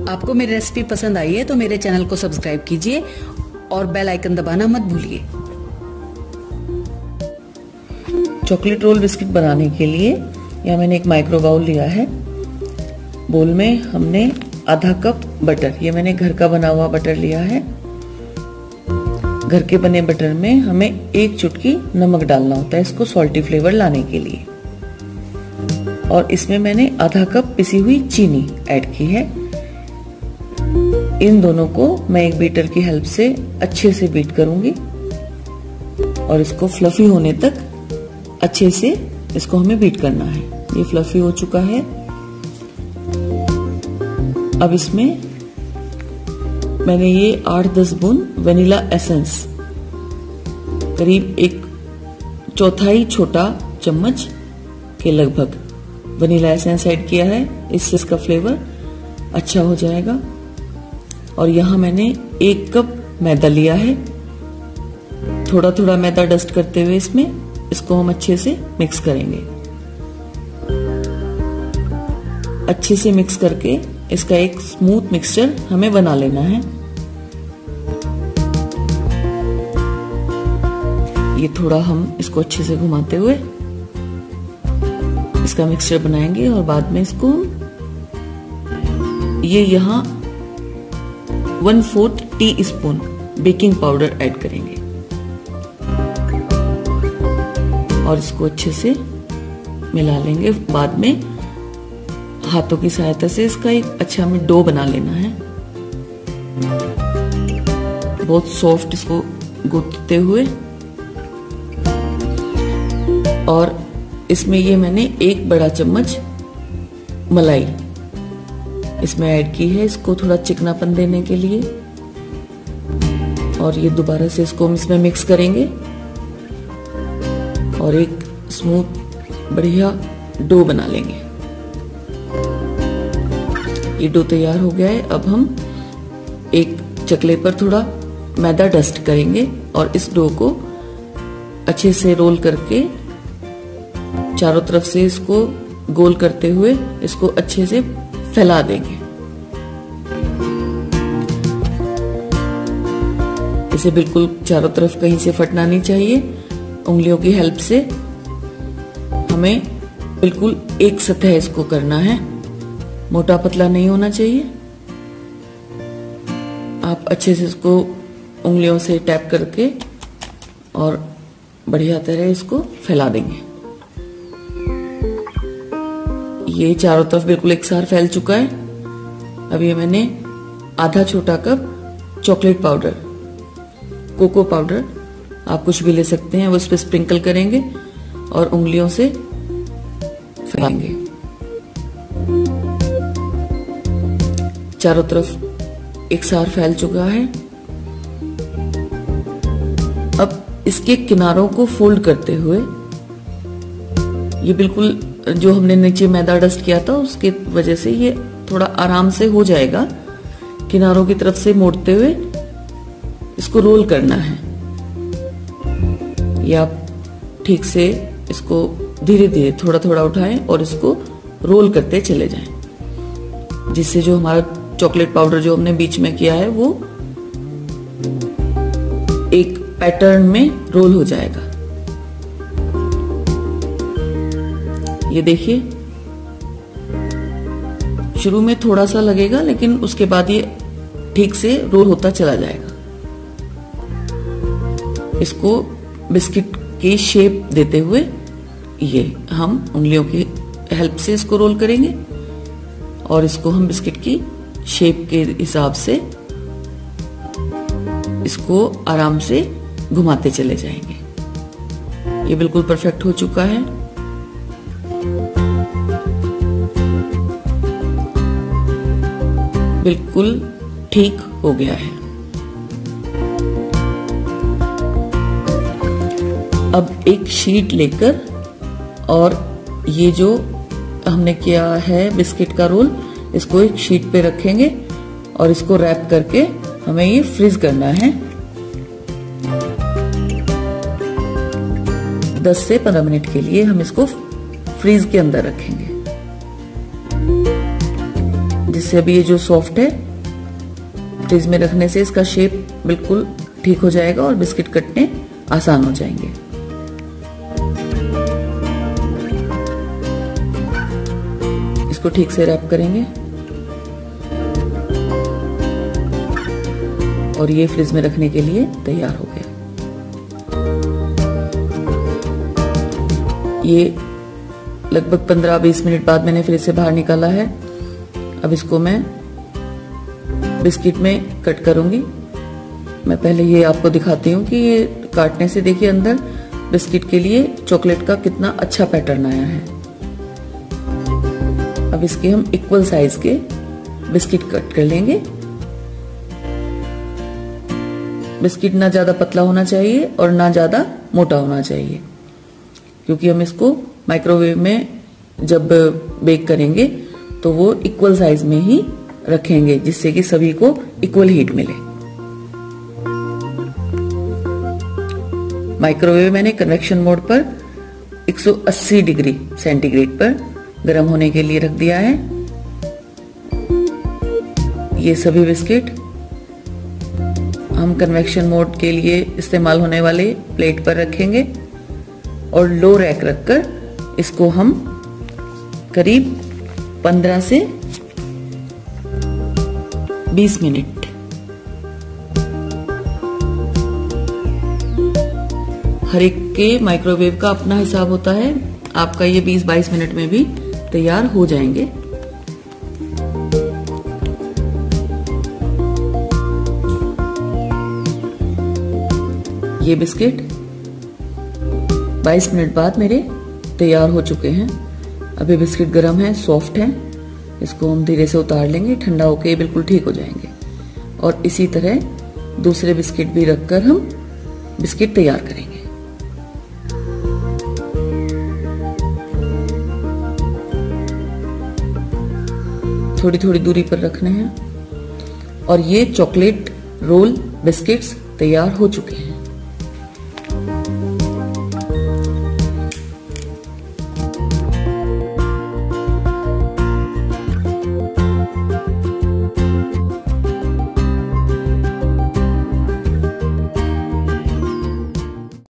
आपको मेरी रेसिपी पसंद आई है तो मेरे चैनल को सब्सक्राइब कीजिए और बेल आइकन दबाना मत भूलिए। चॉकलेट रोल बिस्किट बनाने के लिए यहाँ मैंने एक माइक्रो बाउल लिया है। बोल में हमने आधा कप बटर, ये मैंने घर का बना हुआ बटर लिया है। घर के बने बटर में हमें 1 चुटकी नमक डालना होता है इसको सॉल्टी फ्लेवर लाने के लिए। और इसमें मैंने आधा कप पिसी हुई चीनी ऐड की है। इन दोनों को मैं एक बीटर की हेल्प से अच्छे से बीट करूंगी और इसको फ्लफी होने तक अच्छे से इसको हमें बीट करना है। ये फ्लफी हो चुका है। अब इसमें मैंने ये 8-10 बूंद वनीला एसेंस, करीब 1/4 छोटा चम्मच के लगभग वनीला एसेंस ऐड किया है। इससे इसका फ्लेवर अच्छा हो जाएगा। और यहाँ मैंने 1 कप मैदा लिया है। थोड़ा थोड़ा मैदा डस्ट करते हुए इसको हम अच्छे से मिक्स करेंगे। अच्छे से मिक्स करके इसका एक स्मूथ मिक्सचर हमें बना लेना है। ये थोड़ा हम इसको अच्छे से घुमाते हुए इसका मिक्सचर बनाएंगे और बाद में इसको ये यहाँ 1/4 टीस्पून बेकिंग पाउडर ऐड करेंगे और इसको अच्छे से मिला लेंगे। बाद में हाथों की सहायता से इसका एक अच्छा हमें डो बना लेना है। बहुत सॉफ्ट इसको गूंथते हुए। और इसमें ये मैंने 1 बड़ा चम्मच मलाई इसमें ऐड की है, इसको थोड़ा चिकनापन देने के लिए। और ये दोबारा से इसको हम इसमें मिक्स करेंगे और एक स्मूथ बढ़िया डो बना लेंगे। ये डो तैयार हो गया है। अब हम एक चकले पर थोड़ा मैदा डस्ट करेंगे और इस डो को अच्छे से रोल करके चारों तरफ से इसको गोल करते हुए इसको अच्छे से फैला देंगे। इसे बिल्कुल चारों तरफ कहीं से फटना नहीं चाहिए। उंगलियों की हेल्प से हमें बिल्कुल एक सतह इसको करना है। मोटा पतला नहीं होना चाहिए। आप अच्छे से इसको उंगलियों से टैप करके और बढ़िया तरह इसको फैला देंगे। ये चारों तरफ बिल्कुल एक साथ फैल चुका है। अब ये मैंने आधा छोटा cup chocolate powder, cocoa powder, आप कुछ भी ले सकते हैं, वो इस पे स्प्रिंकल करेंगे और उंगलियों से फैलाएंगे। चारों तरफ एक साथ फैल चुका है। अब इसके किनारों को फोल्ड करते हुए ये बिल्कुल जो हमने नीचे मैदा डस्ट किया था उसके वजह से ये थोड़ा आराम से हो जाएगा। किनारों की तरफ से मोड़ते हुए इसको रोल करना है। ये आप ठीक से इसको धीरे धीरे थोड़ा थोड़ा उठाएं और इसको रोल करते चले जाएं, जिससे जो हमारा चॉकलेट पाउडर जो हमने बीच में किया है वो एक पैटर्न में रोल हो जाएगा। ये देखिए, शुरू में थोड़ा सा लगेगा लेकिन उसके बाद ये ठीक से रोल होता चला जाएगा। इसको बिस्किट की शेप देते हुए ये हम उंगलियों की हेल्प से इसको रोल करेंगे और इसको हम बिस्किट की शेप के हिसाब से इसको आराम से घुमाते चले जाएंगे। ये बिल्कुल परफेक्ट हो चुका है। बिल्कुल ठीक हो गया है। अब एक शीट लेकर और ये जो हमने किया है बिस्किट का रोल, इसको एक शीट पे रखेंगे और इसको रैप करके हमें ये फ्रीज करना है। 10 से 15 मिनट के लिए हम इसको फ्रीज के अंदर रखेंगे, जिससे अभी ये जो सॉफ्ट है, फ्रिज में रखने से इसका शेप बिल्कुल ठीक हो जाएगा और बिस्किट कटने आसान हो जाएंगे। इसको ठीक से रैप करेंगे और ये फ्रिज में रखने के लिए तैयार हो गया। ये लगभग 15-20 मिनट बाद मैंने फ्रिज से बाहर निकाला है। अब इसको मैं बिस्किट में कट करूंगी। मैं पहले ये आपको दिखाती हूँ कि ये काटने से देखिए अंदर बिस्किट के लिए चॉकलेट का कितना अच्छा पैटर्न आया है। अब इसके हम इक्वल साइज के बिस्किट कट कर लेंगे। बिस्किट ना ज्यादा पतला होना चाहिए और ना ज्यादा मोटा होना चाहिए, क्योंकि हम इसको माइक्रोवेव में जब बेक करेंगे तो वो इक्वल साइज में ही रखेंगे, जिससे कि सभी को इक्वल हीट मिले। माइक्रोवेव मैंने कन्वेक्शन मोड पर 180 डिग्री सेंटीग्रेड पर गर्म होने के लिए रख दिया है। ये सभी बिस्किट हम कन्वेक्शन मोड के लिए इस्तेमाल होने वाले प्लेट पर रखेंगे और लो रैक रखकर इसको हम करीब 15 से 20 मिनट हर एक के माइक्रोवेव का अपना हिसाब होता है। आपका ये 20-22 मिनट में भी तैयार हो जाएंगे। ये बिस्किट 22 मिनट बाद मेरे तैयार हो चुके हैं। अभी बिस्किट गर्म है, सॉफ्ट है। इसको हम धीरे से उतार लेंगे, ठंडा होके बिल्कुल ठीक हो जाएंगे। और इसी तरह दूसरे बिस्किट भी रखकर हम बिस्किट तैयार करेंगे। थोड़ी थोड़ी दूरी पर रखने हैं। और ये चॉकलेट रोल बिस्किट्स तैयार हो चुके हैं।